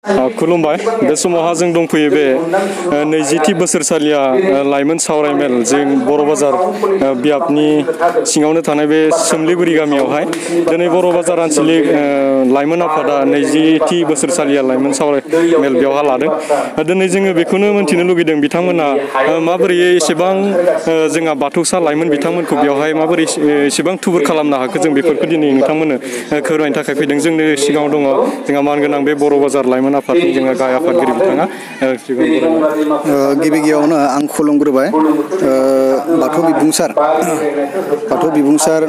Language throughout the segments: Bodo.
खुलुमबाय बे समावहा जों दंफैयो बे 20थि बोसोरसालिया लाइमोन सावरायमेल जों बर' बाजार बियाबनि सिङावनो थानाय बे सोमलिगुरि गामियावहाय दिनै बर' बाजार आन्चलिक लाइमोन आफादा 20थि बोसोरसालिया लाइमोन सावरायमेल बेवहा लादों। दिनै जोङो बेखौनो मोन्थिनो लुगैदों बिथांमोना माबोरै एसेबां जोंहा बाथौसा लाइमोन बिथांमोनखौ बेवहाय माबोरै एसेबां थुबुर खालामनो हाखो जों बेफोरखौ दिनै नोंथांमोननो फोरमायनो थाखाय फैदों। जोंनि सिगाङाव दङ जोंहा मानगोनां बे बर' बाजार लाइमोन आफादनि जोङो गाहाय आफादगिरि बिथाङा गिबि गिबियावनो आं खुलुमग्रोबाय बाथौ बिबुंसार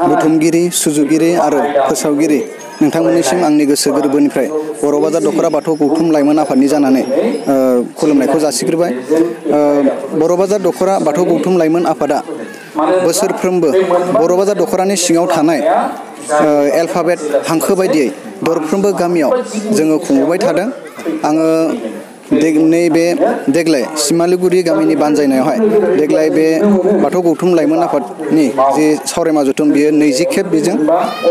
बुथुमगिरि सुजुगिरि आरो फोसावगिरि नोंथांमोननिसिम आंनि गोसो गोरबोनिफ्राय बर' बाजार दख'रा बाथौ गौथुम लाइमोन आफादनि जानानै खुलुमनायखौ जासिग्रोबाय। बर' बाजार दख'रा बाथौ गौथुम लाइमोन आफादा बोसोरफ्रोमबो बर' बाजार दख'रानि सिङाव थानाय एलफाबेट हांखो बायदियै दरफ्रोमबो गामियाव जोङो खुंबोबाय थादों। आङो नैबे देग्लाय सिमालिगुरि गामिनि बानजायनायावहाय देग्लाय बे बाथौ गौथुम लाइमोन आफादनि जे सावरायमा जथुम बियो 20 खेब बेजों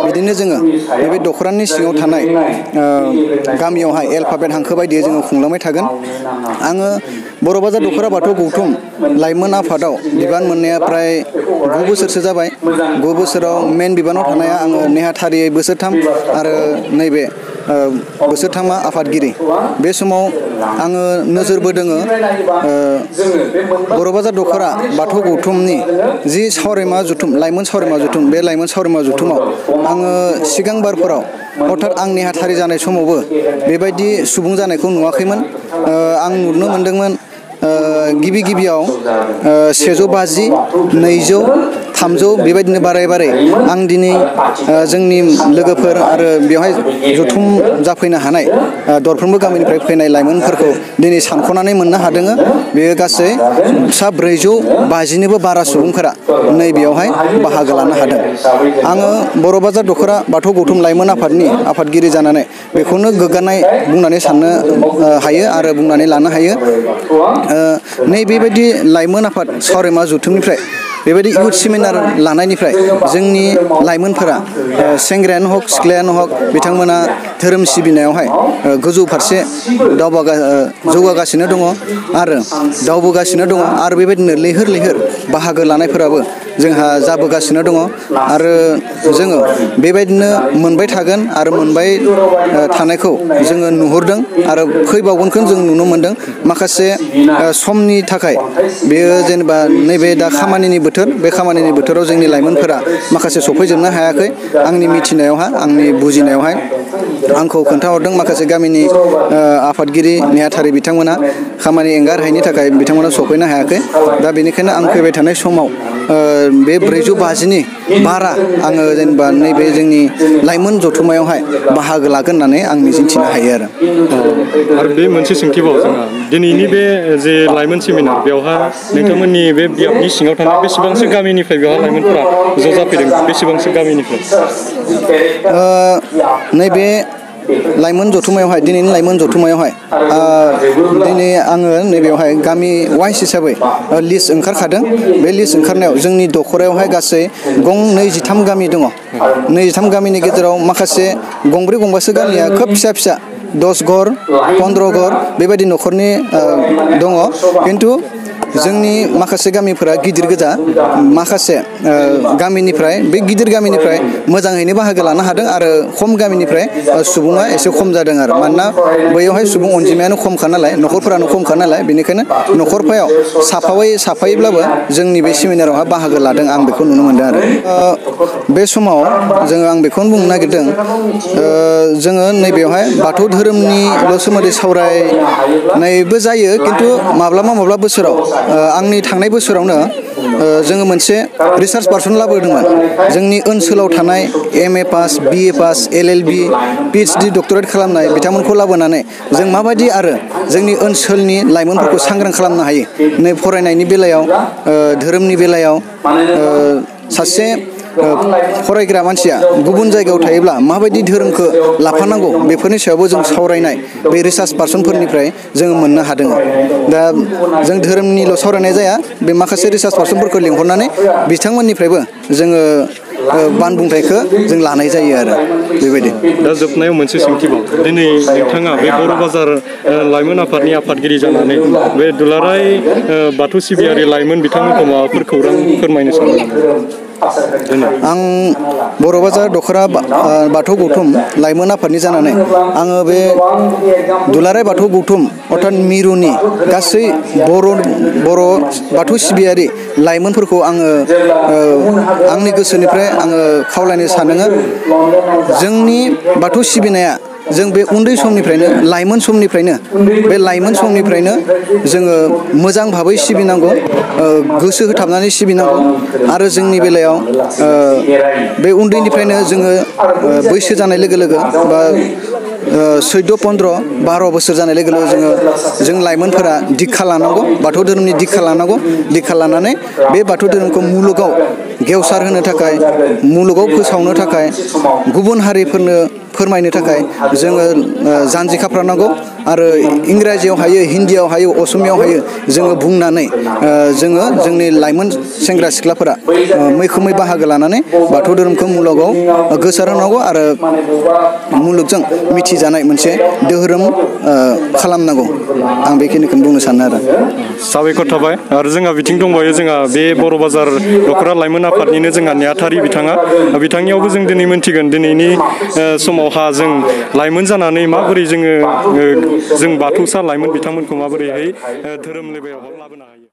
बिदिनो जोङो नैबे दख'रानि सिङाव थानाय गामियावहाय एलफाबेट हांखो बायदियै जोङो खुंलांबाय थागोन। आङो बर' बाजार दख'रा बाथौ गौथुम लाइमोन आफादाव बिबान मोननाया प्राय 9 बोसोरसो जाबाय। 9 बोसोराव मेन बिबानाव थानाया आङो नेहाथारियै बोसोरथाम आरो नैबे बोसोरथामा आफादगिरि। बे समाव आङो नोजोरबोदोङो बर' बाजार दख'रा बाथौ गौथुमनि जि सावरायमा जथुम लाइमोन सावरायमा जथुम बे लाइमोन सावरायमा जथुमाव आङो सिगां बारफोराव अर्थात आं नेहाथारि जानाय समावबो बेबायदि सुबुं जानायखौ नुवाखैमोन। आं नुनो मोनदोंमोन गिबि गिबियाव 150, 200, 300 बेबायदिनो बाराय आं दिनै जोंनि लोगोफोर आरो बेवहाय जथुम जाफैनो हानाय दरफ्रोमबो गामिनिफ्राय फैनाय लाइमोनफोरखौ दिनै सानख'नानै मोननो हादों। बेयो गासै सा 450निबो बारा सुबुंफोरा नैबेयावहाय बाहागो लानो हादों। आङो बर' बाजार दख'रा बाथौ गौथुम लाइमोन आफादनि आफादगिरि जानानै बेखौनो गोग्गानाय बुंनानै साननो हायो आरो बुंनानै लानो हायो। नैबेबायदि लाइमोन आफाद सावरायमा जथुमनिफ्राय बेबायदि इयुथ सेमिनार लानायनिफ्राय जोंनि लाइमोनफोरा सेंग्रायानो हक सिख्लायानो हक बिथांमोना धोरोम सिबिनायावहाय गोजौ फारसे जौगागासिनो दङ आरो दावबोगासिनो दङ आरो बेबायदिनो लैहोर लैहोर बाहागो लानायफोराबो जोंहा जाबोगासिनो दङ आरो जोङो बेबायदिनो मोनबाय थागोन आरो मोनबाय थानायखौ जोङो नुहुरदों आरो फैबावगोनखौ जों नुनो मोनदों। माखासे समनि थाखाय बेयो जेनेबा नैबे दा खामानिनि बोथोर बे खामानिनि बोथोराव जोंनि लाइमोनफोरा माखासे सफैजोबनो हायाखै। आंनि मिथिनायावहाय आंनि बुजिनायावहाय आंखौ खोन्थाहरदों माखासे गामिनि आफादगिरि नेहाथारि बिथांमोना खामानि एंगारहायैनि थाखाय बिथांमोना सफैनो हायाखै। दा बेनिखायनो आं फैबाय थानाय समाव बे 450नि बारा आङो जेनेबा नैबे जोंनि लाइमोन जथुमायावहाय बाहागो लागोन होननानै आं मिजिंथिनो हायो आरो बे मोनसे सोंथिबाव जोंहा दिनैनि बे जे लाइमोन सेमिनार बेवहाय नोंथांमोननि बे बियाबनि सिङाव थानाय बेसेबांसो गामिनिफ्राय बेवहाय लाइमोनफोरा ज' जाफैदों बेसेबांसो गामिनिफ्राय? नैबे लाइमोन जथुमायावहाय दिनैनि लाइमोन जथुमायावहाय दिनै आङो नैबेयावहाय गामि वाइस हिसाबै लिस्ट ओंखारखादों। बे लिस्ट ओंखारनायाव जोंनि दख'रायावहाय गासै 23 गामि दङ। 23 गामिनि गेजेराव माखासे 2-3 गामिया खोब फिसा फिसा 10 घर 15 घर बेबायदि न'खरनि दङ। खिन्थु जोंनि माखासे गामिफोरा गिदिर गोजा माखासे गामिनिफ्राय बे गिदिर गामिनिफ्राय मोजाङैनो बाहागो लानो हादों आरो खम गामिनिफ्राय सुबुङा एसे खम जादों आरो मानोना बैयावहाय सुबुं अनजिमायानो खमखा नालाय न'खरफोरानो खमखा नालाय बेनिखायनो न'खरफायाव साफायैब्लाबो जोंनि बे सेमिनारावहाय बाहागो लादों आं बेखौ नुनो मोनदों आरो बे समाव आं बेखौनो बुंनो नागिरदों जोङो नैबेयावहाय बाथौ धोरोमनिल' सोमोन्दै सावरायनायबो जायो खिन्थु माब्लाबा बोसोराव आंनि थांनाय बोसोरावनो जोङो मोनसे रिसार्च पार्सन लाबोदोंमोन। जोंनि ओनसोलाव थानाय MA pass BA pass LLB PhD doctorate खालामनाय बिथांमोनखौ लाबोनानै जों माबायदि आरो जोंनि ओनसोलनि लाइमोनफोरखौ सांग्रां खालामनो हायो नै फरायनायनि बेलायाव धोरोमनि बेलायाव सासे फरायग्रा मानसिया गुबुन जायगायाव थायोब्ला माबायदि धोरोमखौ लाफानांगौ बेफोरनि सायावबो जों सावरायनाय बे रिसार्च पार्सनफोरनिफ्राय जोङो मोननो हादों। दा जों धोरोमनिल' सावरायनाय जाया बे माखासे रिसार्च पार्सनफोरखौ लिंहरनानै बिथांमोननिफ्रायबो जोङो बानबुंथायखौ जों लानाय जायो आरो बेबायदि। दा जोबनायाव मोनसे सोंथिबाव दिनै नोंथाङा बे बर' बाजार लाइमोन आफादनि आफादगिरि जानानै बे दुलाराय बाथौ सिबियारि लाइमोन बिथांमोनखौ माबाफोर खौरां फोरमायनो सानो नामा? आं बर' बाजार दख'रा बाथौ गौथुम लाइमोन आफादनि जानानै आङो बे दुलाराय बाथौ गौथुम अर्थात मिरुनि गासै बर' बाथौ सिबियारि लाइमोनफोरखौ आङो आंनि गोसोनिफ्राय आङो खावलायनो सानो जोंनि बाथौ सिबिनाया जों बे उन्दै समनिफ्रायनो लाइमोन समनिफ्रायनो जोङो मोजां भाबै सिबिनांगौ, गोसो होथाबनानै सिबिनांगौ आरो जोंनि बेलायाव बे उन्दैनिफ्रायनो जोङो बैसो जानाय लोगो लोगो बा 14-15-12 बोसोर जानाय लोगो लोगो जों लाइमोनफोरा दिक्षा लानांगौ, बाथौ धोरोमनि दिक्षा लानांगौ। दिक्षा लानानै बे बाथौ धोरोमखौ मुलुगाव गेवसार होनो थाखाय, मुलुगाव फोसावनो थाखाय, गुबुन हारिफोरनो फोरमायनो थाखाय जोङो जानजि खाफ्रानांगौ आरो इंराजियाव हायो, हिन्दीयाव हायो, असमियाव हायो जोङो बुंनानै जोङो जोंनि लाइमोन सेंग्रा सिख्लाफोरा मैखोमै बाहागो लानानै बाथौ धोरोमखौ मुलुगाव गोसार होनांगौ आरो मुलुगजों मिथिजानाय मोनसे धोरोम खालामनांगौ। आं बेखिनिखौनो बुंनो सानो आरो। साबायखर थाबाय। आरो जोंहा बिथिं दंबावो, जोंहा बे बर' बाजार दख'रा लाइमोन आफादनिनो जोंहा नेहाथारि बिथांनियावबो जों दिनै मोनथिगोन दिनैनि समावहा जों लाइमोन जानानै माबोरै जों बाथौसा लाइमोन बिथांमोनखौ माबोरैहाय धोरोम लेबेलाव लाबोनो हायो।